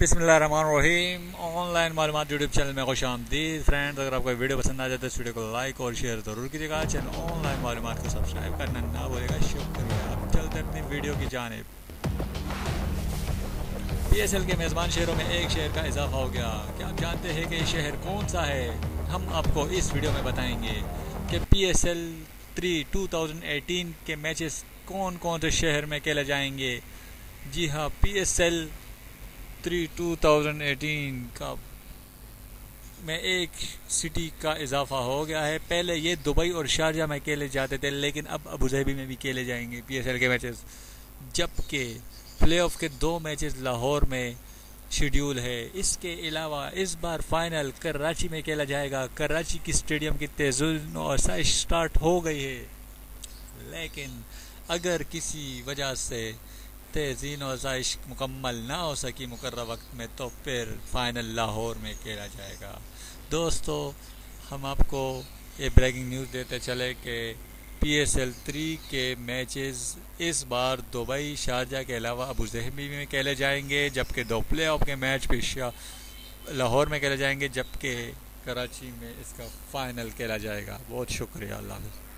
बिस्मिल्लाहिर्रहमानिर्रहीम। ऑनलाइन मालूमात YouTube channel में खुश आमदीद। फ्रेंड्स, अगर आपको वीडियो पसंद आ जाए तो इस वीडियो को लाइक और शेयर ज़रूर कीजिएगा। चैनल ऑनलाइन मालूमात को सब्सक्राइब करना ना भूलिएगा। शुक्रिया। अब चलते अपनी वीडियो की जानिब। पीएसएल के मेज़बान शहरों में एक शहर का इजाफा हो गया। क्या आप जानते हैं कि ये शहर कौन सा है? हम आपको इस वीडियो में बताएंगे कि पीएसएल 3 2018 के मैचेस कौन कौन से शहर में खेले जाएंगे। जी हाँ, पीएसएल 3 2018 का में एक सिटी का इजाफा हो गया है। पहले ये दुबई और शारजा में खेले जाते थे, लेकिन अब अबूधाबी में भी खेले जाएंगे पीएसएल के मैचेस। जबकि प्लेऑफ के 2 मैचेस लाहौर में शेड्यूल है। इसके अलावा इस बार फाइनल कराची में खेला जाएगा। कराची की स्टेडियम की तेज़ुन और साइज स्टार्ट हो गई है, लेकिन अगर किसी वजह से तेज़ीन और साइश मुकम्मल ना हो सकी मुकर्रर वक्त में, तो फिर फाइनल लाहौर में खेला जाएगा। दोस्तों, हम आपको ये ब्रेकिंग न्यूज़ देते चले कि पीएसएल 3 के मैचेस इस बार दुबई शारजा के अलावा अबूधाबी में खेले जाएंगे, जबकि 2 प्लेऑफ के मैच भी लाहौर में खेले जाएंगे, जबकि कराची में इसका फाइनल खेला जाएगा। बहुत शुक्रिया। अल्लाह हाफ़िज़।